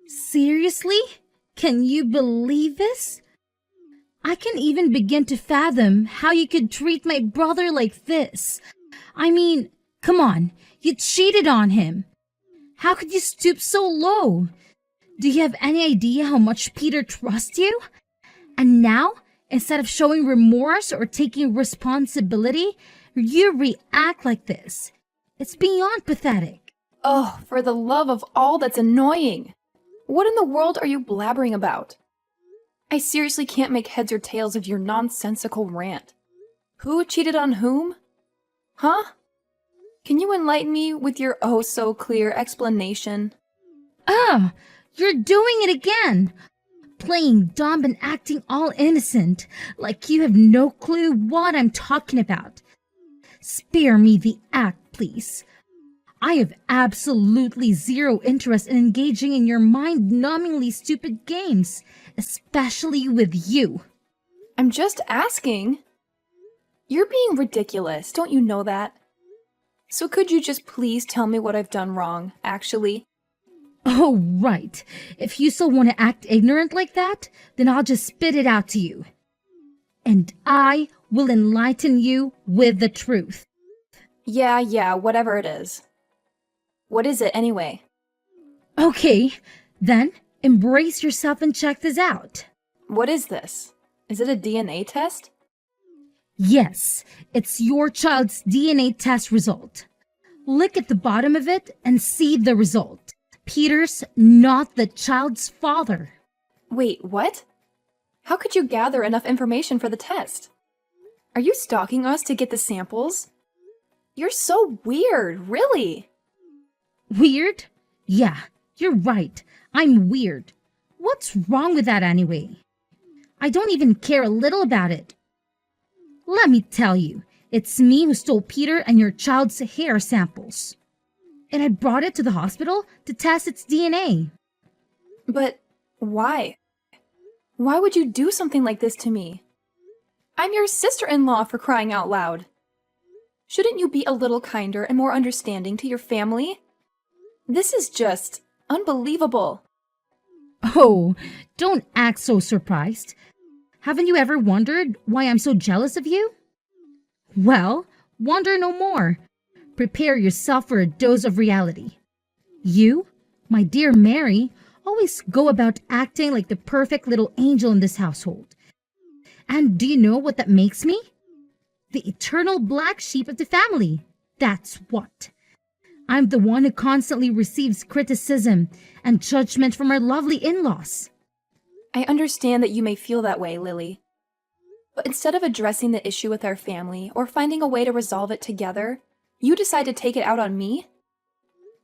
Seriously? Can you believe this? I can't even begin to fathom how you could treat my brother like this. I mean, come on, you cheated on him. How could you stoop so low? Do you have any idea how much Peter trusts you? And now, instead of showing remorse or taking responsibility, you react like this. It's beyond pathetic. Oh, for the love of all that's annoying! What in the world are you blabbering about? I seriously can't make heads or tails of your nonsensical rant. Who cheated on whom? Huh? Can you enlighten me with your oh-so-clear explanation? Ah, you're doing it again! Playing dumb and acting all innocent, like you have no clue what I'm talking about. Spare me the act, please. I have absolutely zero interest in engaging in your mind-numbingly stupid games, especially with you. I'm just asking. You're being ridiculous, don't you know that? So could you just please tell me what I've done wrong, actually? Oh, right. If you still want to act ignorant like that, then I'll just spit it out to you. And I will enlighten you with the truth. Yeah, whatever it is. What is it, anyway? Okay, then embrace yourself and check this out. What is this? Is it a DNA test? Yes, it's your child's DNA test result. Look at the bottom of it and see the result. Peter's not the child's father. Wait, what? How could you gather enough information for the test? Are you stalking us to get the samples? You're so weird, really. Weird? Yeah, you're right. I'm weird. What's wrong with that anyway? I don't even care a little about it. Let me tell you, it's me who stole Peter and your child's hair samples. And I brought it to the hospital to test its DNA. But why? Why would you do something like this to me? I'm your sister-in-law, for crying out loud. Shouldn't you be a little kinder and more understanding to your family? This is just unbelievable. Oh, don't act so surprised. Haven't you ever wondered why I'm so jealous of you? Well, wonder no more. Prepare yourself for a dose of reality. You, my dear Mary, always go about acting like the perfect little angel in this household. And do you know what that makes me? The eternal black sheep of the family. That's what. I'm the one who constantly receives criticism and judgment from our lovely in-laws. I understand that you may feel that way, Lily. But instead of addressing the issue with our family or finding a way to resolve it together, you decide to take it out on me?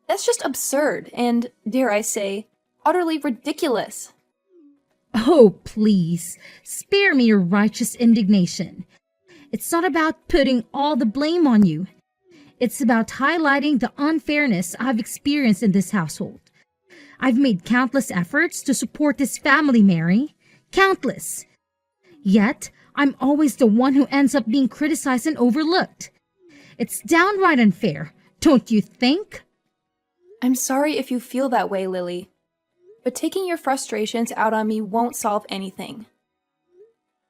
That's just absurd and, dare I say, utterly ridiculous. Oh, please, spare me your righteous indignation. It's not about putting all the blame on you. It's about highlighting the unfairness I've experienced in this household. I've made countless efforts to support this family, Mary. Countless. Yet, I'm always the one who ends up being criticized and overlooked. It's downright unfair, don't you think? I'm sorry if you feel that way, Lily. But taking your frustrations out on me won't solve anything.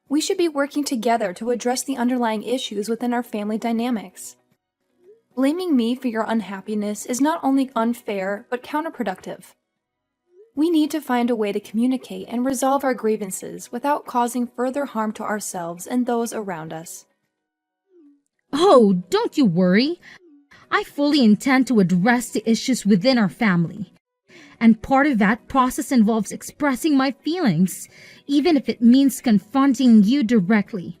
We should be working together to address the underlying issues within our family dynamics. Blaming me for your unhappiness is not only unfair, but counterproductive. We need to find a way to communicate and resolve our grievances without causing further harm to ourselves and those around us. Oh, don't you worry. I fully intend to address the issues within our family. And part of that process involves expressing my feelings, even if it means confronting you directly.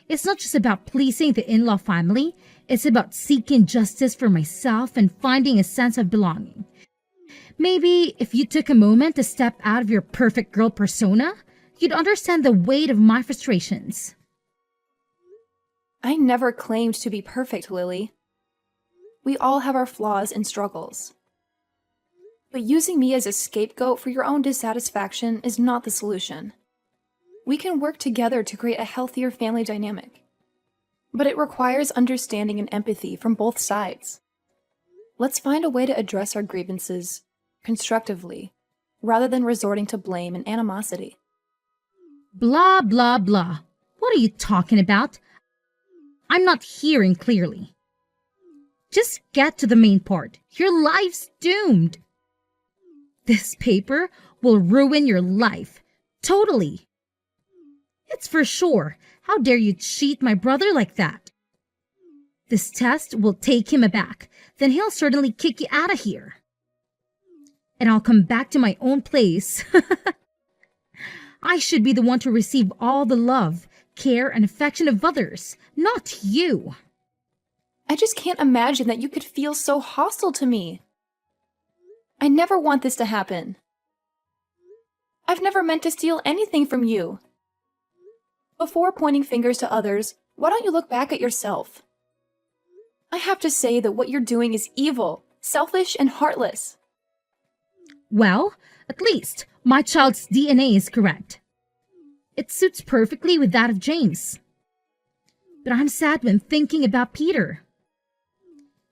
It's not just about pleasing the in-law family, it's about seeking justice for myself and finding a sense of belonging. Maybe if you took a moment to step out of your perfect girl persona, you'd understand the weight of my frustrations. I never claimed to be perfect, Lily. We all have our flaws and struggles. But using me as a scapegoat for your own dissatisfaction is not the solution. We can work together to create a healthier family dynamic. But it requires understanding and empathy from both sides. Let's find a way to address our grievances constructively, rather than resorting to blame and animosity. Blah, blah, blah. What are you talking about? I'm not hearing clearly. Just get to the main part. Your life's doomed. This paper will ruin your life. Totally. It's for sure. How dare you cheat my brother like that? This test will take him aback. Then he'll certainly kick you out of here. And I'll come back to my own place. I should be the one to receive all the love, care, and affection of others, not you. I just can't imagine that you could feel so hostile to me. I never want this to happen. I've never meant to steal anything from you. Before pointing fingers to others, why don't you look back at yourself? I have to say that what you're doing is evil, selfish, and heartless. Well, at least my child's DNA is correct. It suits perfectly with that of James. But I'm sad when thinking about Peter.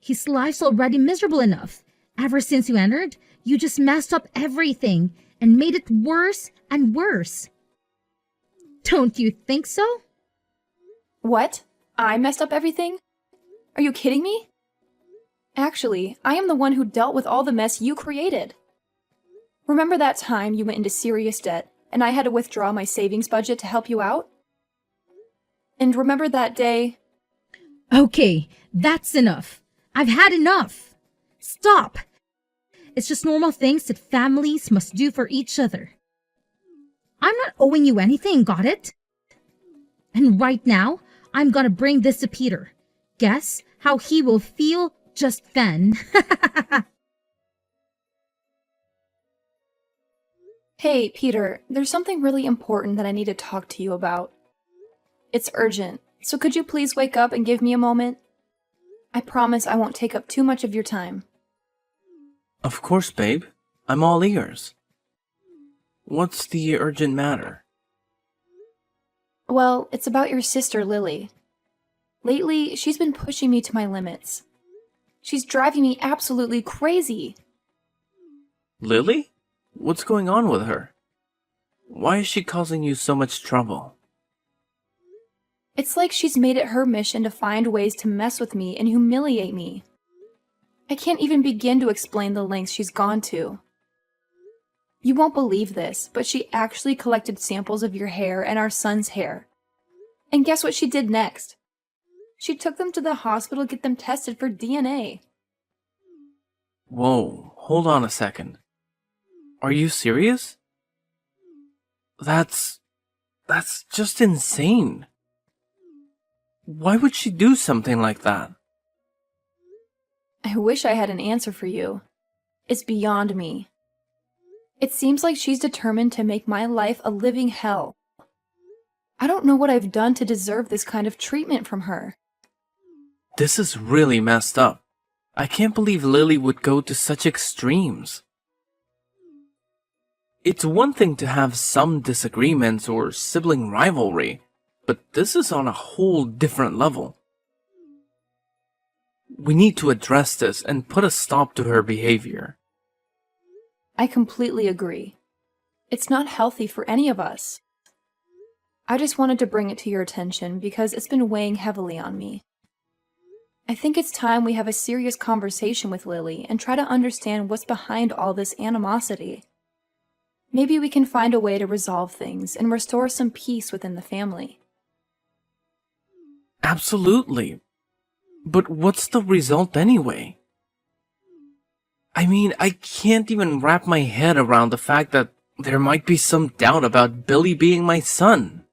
His life's already miserable enough. Ever since you entered, you just messed up everything and made it worse and worse. Don't you think so? What? I messed up everything? Are you kidding me? Actually, I am the one who dealt with all the mess you created. Remember that time you went into serious debt and I had to withdraw my savings budget to help you out? And remember that day? Okay, that's enough. I've had enough. Stop. It's just normal things that families must do for each other. I'm not owing you anything, got it? And right now, I'm gonna bring this to Peter. Guess how he will feel just then. Hey, Peter, there's something really important that I need to talk to you about. It's urgent, so could you please wake up and give me a moment? I promise I won't take up too much of your time. Of course, babe. I'm all ears. What's the urgent matter? Well, it's about your sister, Lily. Lately, she's been pushing me to my limits. She's driving me absolutely crazy. Lily? What's going on with her? Why is she causing you so much trouble? It's like she's made it her mission to find ways to mess with me and humiliate me. I can't even begin to explain the lengths she's gone to. You won't believe this, but she actually collected samples of your hair and our son's hair. And guess what she did next? She took them to the hospital to get them tested for DNA. Whoa, hold on a second. Are you serious? That's just insane. Why would she do something like that? I wish I had an answer for you. It's beyond me. It seems like she's determined to make my life a living hell. I don't know what I've done to deserve this kind of treatment from her. This is really messed up. I can't believe Lily would go to such extremes. It's one thing to have some disagreements or sibling rivalry, but this is on a whole different level. We need to address this and put a stop to her behavior. I completely agree. It's not healthy for any of us. I just wanted to bring it to your attention because it's been weighing heavily on me. I think it's time we have a serious conversation with Lily and try to understand what's behind all this animosity. Maybe we can find a way to resolve things and restore some peace within the family. Absolutely. But what's the result anyway? I mean, I can't even wrap my head around the fact that there might be some doubt about Billy being my son.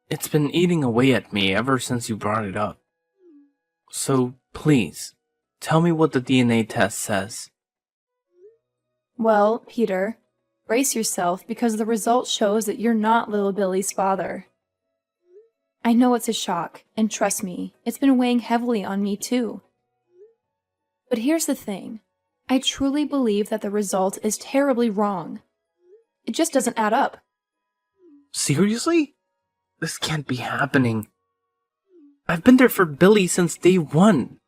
It's been eating away at me ever since you brought it up. So, please, tell me what the DNA test says. Well, Peter, brace yourself because the result shows that you're not little Billy's father. I know it's a shock, and trust me, it's been weighing heavily on me too. But here's the thing. I truly believe that the result is terribly wrong. It just doesn't add up. Seriously? This can't be happening. I've been there for Billy since day one.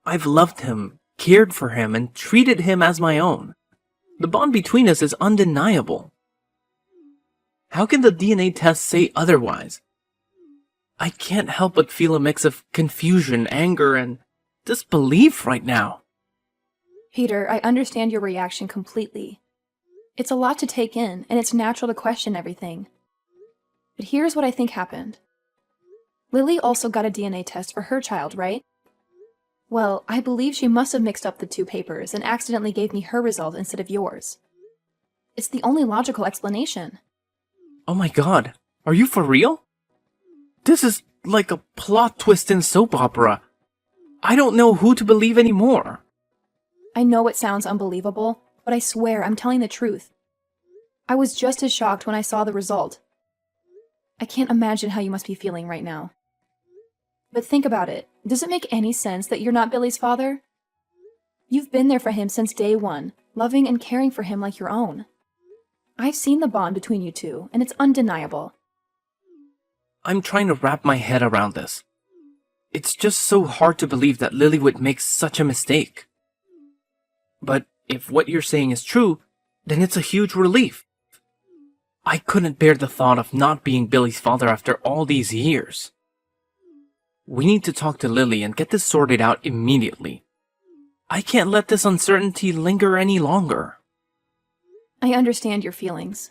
I've loved him, cared for him, and treated him as my own. The bond between us is undeniable. How can the DNA test say otherwise? I can't help but feel a mix of confusion, anger, and disbelief right now. Peter, I understand your reaction completely. It's a lot to take in, and it's natural to question everything. But here's what I think happened. Lily also got a DNA test for her child, right? Well, I believe she must have mixed up the two papers and accidentally gave me her result instead of yours. It's the only logical explanation. Oh my god, are you for real? This is like a plot twist in soap opera. I don't know who to believe anymore. I know it sounds unbelievable, but I swear I'm telling the truth. I was just as shocked when I saw the result. I can't imagine how you must be feeling right now. But think about it. Does it make any sense that you're not Billy's father? You've been there for him since day one, loving and caring for him like your own. I've seen the bond between you two, and it's undeniable. I'm trying to wrap my head around this. It's just so hard to believe that Lily would make such a mistake. But if what you're saying is true, then it's a huge relief. I couldn't bear the thought of not being Billy's father after all these years. We need to talk to Lily and get this sorted out immediately. I can't let this uncertainty linger any longer. I understand your feelings.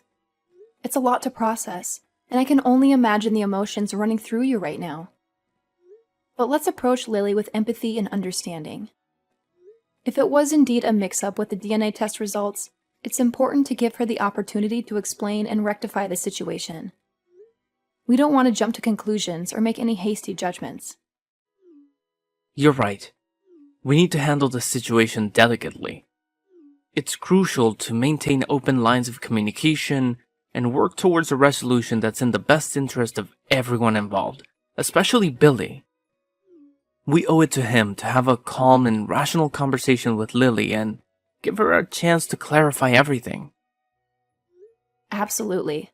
It's a lot to process, and I can only imagine the emotions running through you right now. But let's approach Lily with empathy and understanding. If it was indeed a mix-up with the DNA test results, it's important to give her the opportunity to explain and rectify the situation. We don't want to jump to conclusions or make any hasty judgments. You're right. We need to handle the situation delicately. It's crucial to maintain open lines of communication and work towards a resolution that's in the best interest of everyone involved, especially Billy. We owe it to him to have a calm and rational conversation with Lily and give her a chance to clarify everything. Absolutely.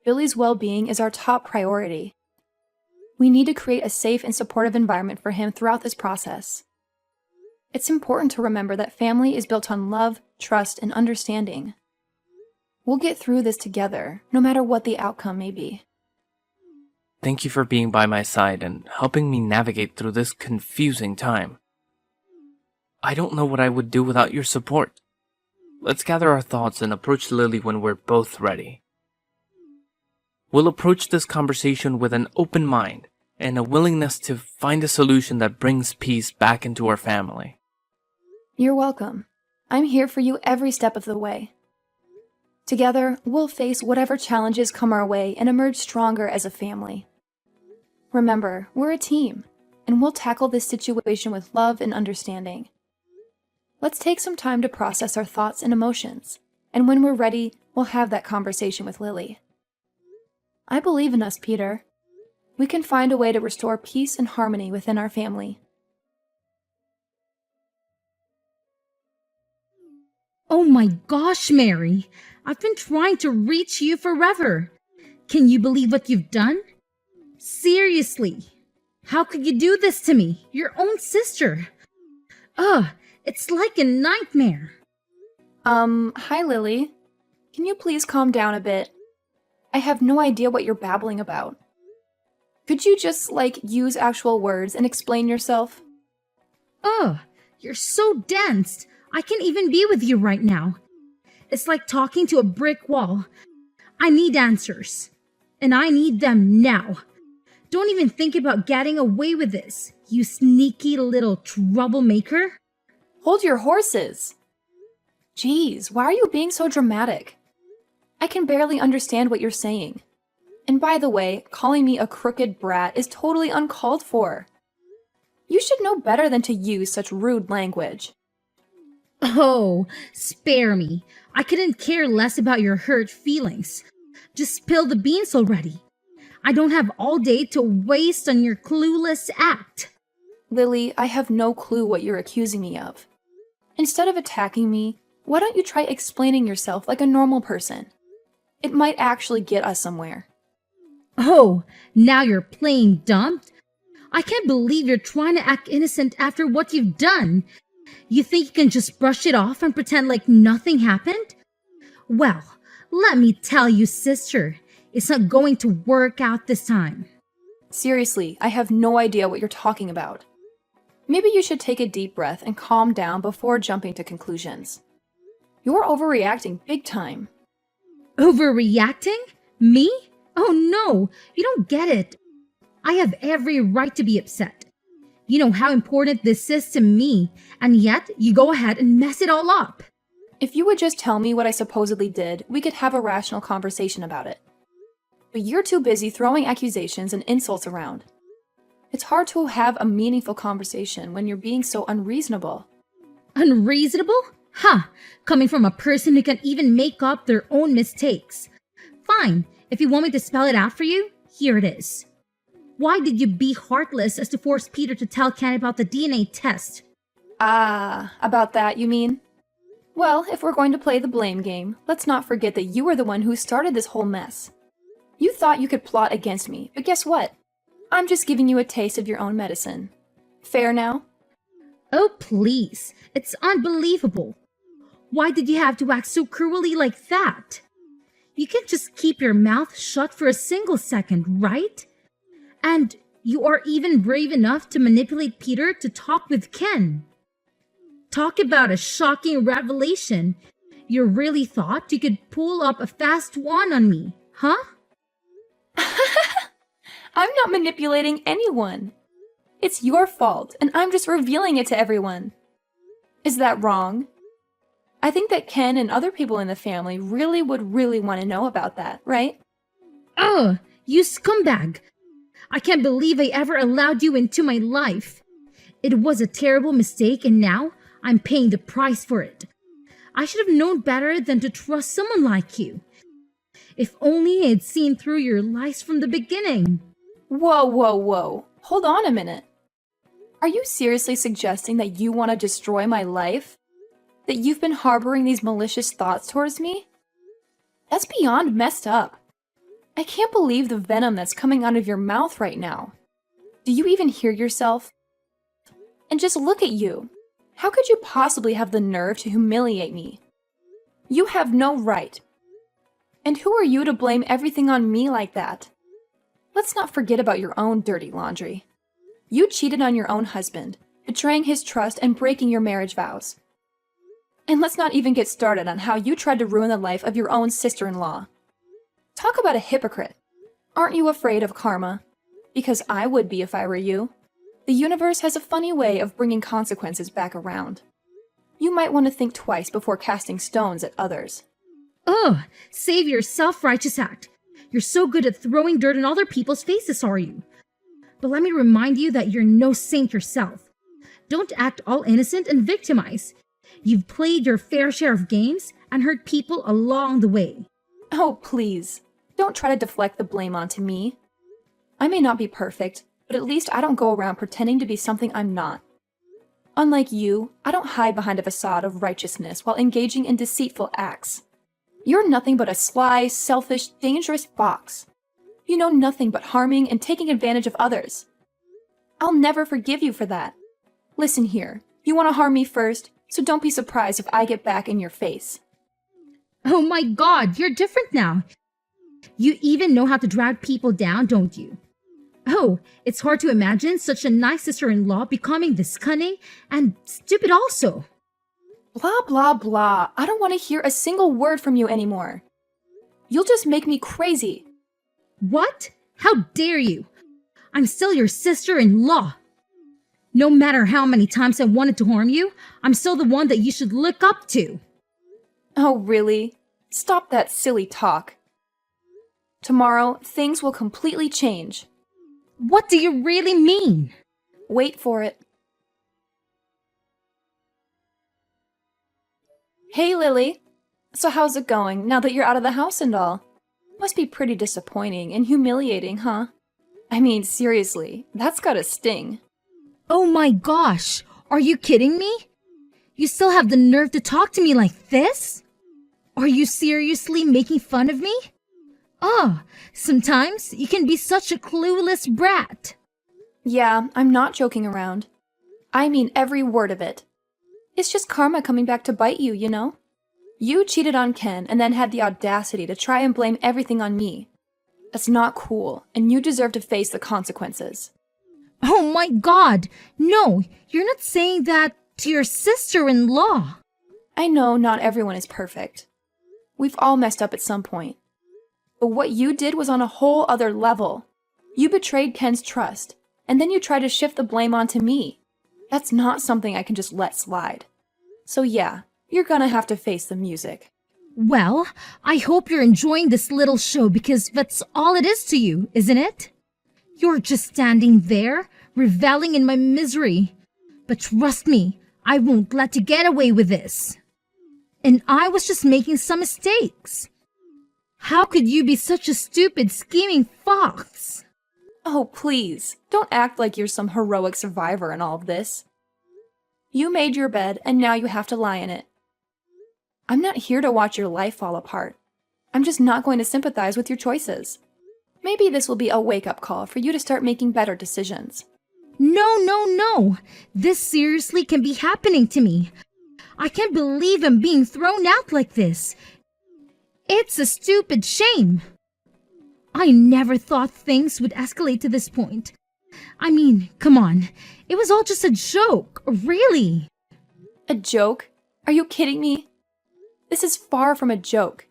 Billy's well-being is our top priority. We need to create a safe and supportive environment for him throughout this process. It's important to remember that family is built on love, trust, and understanding. We'll get through this together, no matter what the outcome may be. Thank you for being by my side and helping me navigate through this confusing time. I don't know what I would do without your support. Let's gather our thoughts and approach Lily when we're both ready. We'll approach this conversation with an open mind and a willingness to find a solution that brings peace back into our family. You're welcome. I'm here for you every step of the way. Together, we'll face whatever challenges come our way and emerge stronger as a family. Remember, we're a team, and we'll tackle this situation with love and understanding. Let's take some time to process our thoughts and emotions, and when we're ready, we'll have that conversation with Lily. I believe in us, Peter. We can find a way to restore peace and harmony within our family. Oh my gosh, Mary. I've been trying to reach you forever. Can you believe what you've done? Seriously. How could you do this to me? Your own sister. Ugh, it's like a nightmare. Hi, Lily. Can you please calm down a bit? I have no idea what you're babbling about. Could you just, use actual words and explain yourself? Ugh, you're so dense. I can't even be with you right now. It's like talking to a brick wall. I need answers. And I need them now. Don't even think about getting away with this, you sneaky little troublemaker. Hold your horses! Jeez, why are you being so dramatic? I can barely understand what you're saying. And by the way, calling me a crooked brat is totally uncalled for. You should know better than to use such rude language. Oh, spare me. I couldn't care less about your hurt feelings. Just spill the beans already. I don't have all day to waste on your clueless act. Lily, I have no clue what you're accusing me of. Instead of attacking me, why don't you try explaining yourself like a normal person? It might actually get us somewhere. Oh, now you're playing dumb? I can't believe you're trying to act innocent after what you've done. You think you can just brush it off and pretend like nothing happened? Well, let me tell you, sister, it's not going to work out this time. Seriously, I have no idea what you're talking about. Maybe you should take a deep breath and calm down before jumping to conclusions. You're overreacting big time. Overreacting? Me? Oh no, you don't get it. I have every right to be upset. You know how important this is to me, and yet you go ahead and mess it all up. If you would just tell me what I supposedly did, we could have a rational conversation about it. But you're too busy throwing accusations and insults around. It's hard to have a meaningful conversation when you're being so unreasonable. Unreasonable? Ha! Coming from a person who can even make up their own mistakes. Fine, if you want me to spell it out for you, here it is. Why did you be heartless as to force Peter to tell Ken about the DNA test? Ah, about that, you mean? Well, if we're going to play the blame game, let's not forget that you were the one who started this whole mess. You thought you could plot against me, but guess what? I'm just giving you a taste of your own medicine. Fair now? Oh, please. It's unbelievable. Why did you have to act so cruelly like that? You can't just keep your mouth shut for a single second, right? And you are even brave enough to manipulate Peter to talk with Ken. Talk about a shocking revelation. You really thought you could pull up a fast one on me, huh? I'm not manipulating anyone. It's your fault, and I'm just revealing it to everyone. Is that wrong? I think that Ken and other people in the family would want to know about that, right? Ugh, you scumbag. I can't believe I ever allowed you into my life. It was a terrible mistake, and now I'm paying the price for it. I should have known better than to trust someone like you. If only I had seen through your lies from the beginning. Whoa, whoa, whoa. Hold on a minute. Are you seriously suggesting that you want to destroy my life? That you've been harboring these malicious thoughts towards me? That's beyond messed up. I can't believe the venom that's coming out of your mouth right now. Do you even hear yourself? And just look at you. How could you possibly have the nerve to humiliate me? You have no right. And who are you to blame everything on me like that? Let's not forget about your own dirty laundry. You cheated on your own husband, betraying his trust and breaking your marriage vows. And let's not even get started on how you tried to ruin the life of your own sister-in-law. Talk about a hypocrite. Aren't you afraid of karma? Because I would be if I were you. The universe has a funny way of bringing consequences back around. You might want to think twice before casting stones at others. Ugh, save your self-righteous act. You're so good at throwing dirt in other people's faces, are you? But let me remind you that you're no saint yourself. Don't act all innocent and victimize. You've played your fair share of games and hurt people along the way. Oh, please. Don't try to deflect the blame onto me. I may not be perfect, but at least I don't go around pretending to be something I'm not. Unlike you, I don't hide behind a facade of righteousness while engaging in deceitful acts. You're nothing but a sly, selfish, dangerous fox. You know nothing but harming and taking advantage of others. I'll never forgive you for that. Listen here, you want to harm me first, so don't be surprised if I get back in your face. Oh my God, you're different now. You even know how to drag people down, don't you? Oh, it's hard to imagine such a nice sister-in-law becoming this cunning and stupid also. Blah, blah, blah. I don't want to hear a single word from you anymore. You'll just make me crazy. What? How dare you? I'm still your sister-in-law. No matter how many times I wanted to harm you, I'm still the one that you should look up to. Oh, really? Stop that silly talk. Tomorrow, things will completely change. What do you really mean? Wait for it. Hey, Lily. So how's it going now that you're out of the house and all? Must be pretty disappointing and humiliating, huh? I mean, seriously, that's gotta sting. Oh my gosh, are you kidding me? You still have the nerve to talk to me like this? Are you seriously making fun of me? Oh, sometimes you can be such a clueless brat. Yeah, I'm not joking around. I mean every word of it. It's just karma coming back to bite you, you know? You cheated on Ken and then had the audacity to try and blame everything on me. That's not cool, and you deserve to face the consequences. Oh my god! No, you're not saying that to your sister-in-law. I know not everyone is perfect. We've all messed up at some point. But what you did was on a whole other level. You betrayed Ken's trust, and then you tried to shift the blame onto me. That's not something I can just let slide. So yeah, you're gonna have to face the music. Well, I hope you're enjoying this little show because that's all it is to you, isn't it? You're just standing there, reveling in my misery. But trust me, I won't let you get away with this. And I was just making some mistakes. How could you be such a stupid, scheming fox? Oh, please, don't act like you're some heroic survivor in all of this. You made your bed, and now you have to lie in it. I'm not here to watch your life fall apart. I'm just not going to sympathize with your choices. Maybe this will be a wake-up call for you to start making better decisions. No. This seriously can be happening to me. I can't believe I'm being thrown out like this. It's a stupid shame. I never thought things would escalate to this point. I mean, come on. It was all just a joke, really. A joke? Are you kidding me? This is far from a joke.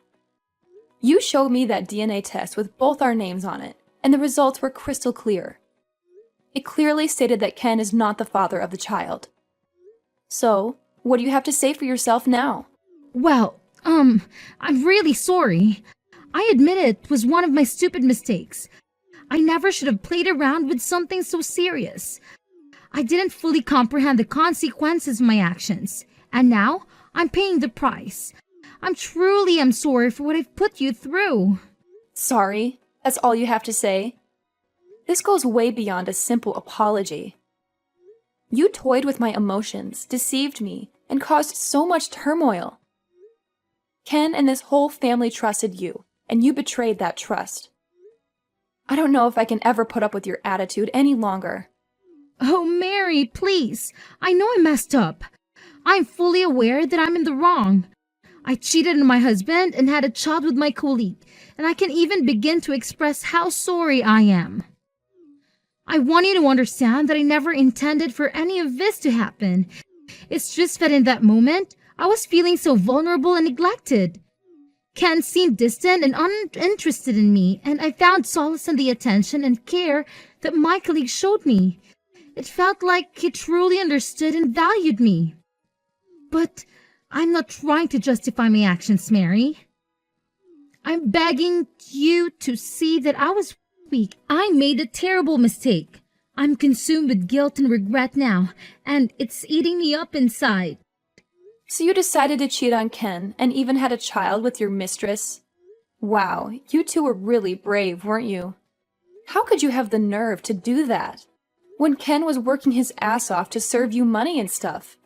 You showed me that DNA test with both our names on it, and the results were crystal clear. It clearly stated that Ken is not the father of the child. So, what do you have to say for yourself now? Well, I'm really sorry. I admit it was one of my stupid mistakes. I never should have played around with something so serious. I didn't fully comprehend the consequences of my actions, and now I'm paying the price. I'm sorry for what I've put you through. Sorry? That's all you have to say? This goes way beyond a simple apology. You toyed with my emotions, deceived me, and caused so much turmoil. Ken and this whole family trusted you, and you betrayed that trust. I don't know if I can ever put up with your attitude any longer. Oh, Mary, please. I know I messed up. I'm fully aware that I'm in the wrong. I cheated on my husband and had a child with my colleague, and I can even begin to express how sorry I am. I want you to understand that I never intended for any of this to happen. It's just that in that moment, I was feeling so vulnerable and neglected. Ken seemed distant and uninterested in me, and I found solace in the attention and care that my colleague showed me. It felt like he truly understood and valued me. But I'm not trying to justify my actions, Mary. I'm begging you to see that I was weak. I made a terrible mistake. I'm consumed with guilt and regret now, and it's eating me up inside. So you decided to cheat on Ken and even had a child with your mistress? Wow, you two were really brave, weren't you? How could you have the nerve to do that? When Ken was working his ass off to serve you money and stuff.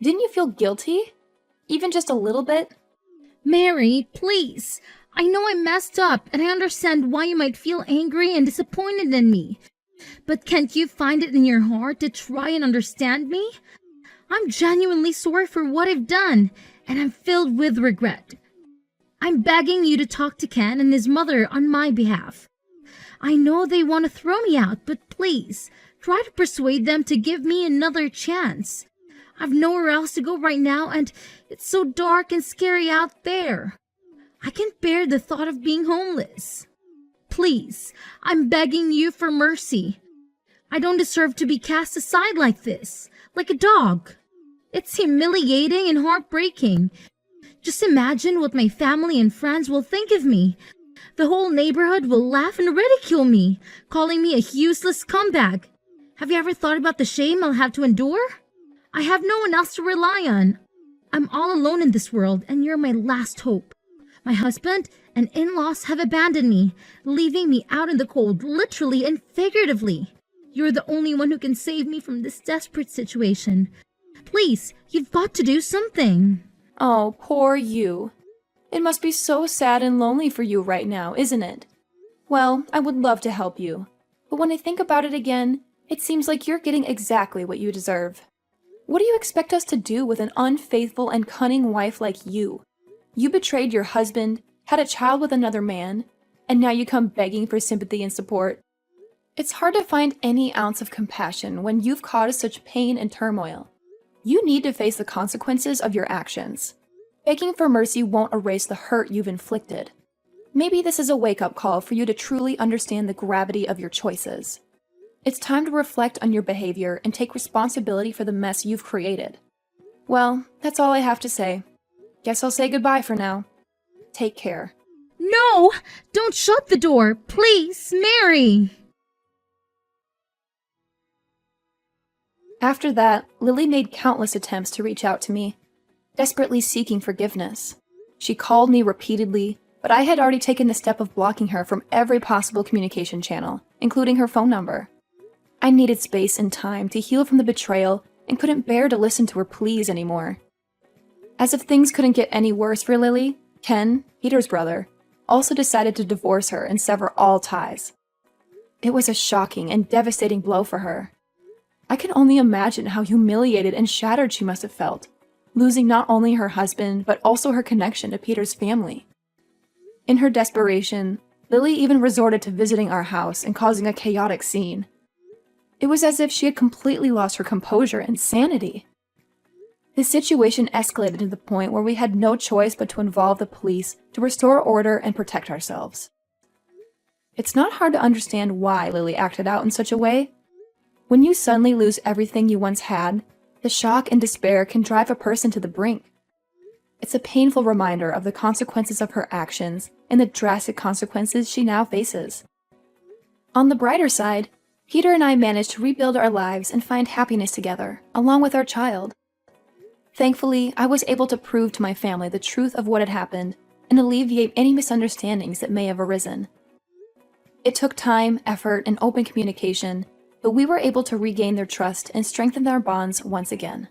Didn't you feel guilty? Even just a little bit? Mary, please. I know I messed up, and I understand why you might feel angry and disappointed in me. But can't you find it in your heart to try and understand me? I'm genuinely sorry for what I've done, and I'm filled with regret. I'm begging you to talk to Ken and his mother on my behalf. I know they want to throw me out, but please, try to persuade them to give me another chance. I've nowhere else to go right now, and it's so dark and scary out there. I can't bear the thought of being homeless. Please, I'm begging you for mercy. I don't deserve to be cast aside like this, like a dog. It's humiliating and heartbreaking. Just imagine what my family and friends will think of me. The whole neighborhood will laugh and ridicule me, calling me a useless scumbag. Have you ever thought about the shame I'll have to endure? I have no one else to rely on. I'm all alone in this world, and you're my last hope. My husband and in-laws have abandoned me, leaving me out in the cold, literally and figuratively. You're the only one who can save me from this desperate situation. Please, you've got to do something. Oh, poor you. It must be so sad and lonely for you right now, isn't it? Well, I would love to help you. But when I think about it again, it seems like you're getting exactly what you deserve. What do you expect us to do with an unfaithful and cunning wife like you? You betrayed your husband, had a child with another man, and now you come begging for sympathy and support. It's hard to find any ounce of compassion when you've caused such pain and turmoil. You need to face the consequences of your actions. Begging for mercy won't erase the hurt you've inflicted. Maybe this is a wake-up call for you to truly understand the gravity of your choices. It's time to reflect on your behavior and take responsibility for the mess you've created. Well, that's all I have to say. Guess I'll say goodbye for now. Take care. No! Don't shut the door! Please, Mary! After that, Lily made countless attempts to reach out to me, desperately seeking forgiveness. She called me repeatedly, but I had already taken the step of blocking her from every possible communication channel, including her phone number. I needed space and time to heal from the betrayal and couldn't bear to listen to her pleas anymore. As if things couldn't get any worse for Lily, Ken, Peter's brother, also decided to divorce her and sever all ties. It was a shocking and devastating blow for her. I can only imagine how humiliated and shattered she must have felt, losing not only her husband, but also her connection to Peter's family. In her desperation, Lily even resorted to visiting our house and causing a chaotic scene. It was as if she had completely lost her composure and sanity. The situation escalated to the point where we had no choice but to involve the police to restore order and protect ourselves. It's not hard to understand why Lily acted out in such a way. When you suddenly lose everything you once had, the shock and despair can drive a person to the brink. It's a painful reminder of the consequences of her actions and the drastic consequences she now faces. On the brighter side, Peter and I managed to rebuild our lives and find happiness together, along with our child. Thankfully, I was able to prove to my family the truth of what had happened and alleviate any misunderstandings that may have arisen. It took time, effort, and open communication, but we were able to regain their trust and strengthen our bonds once again.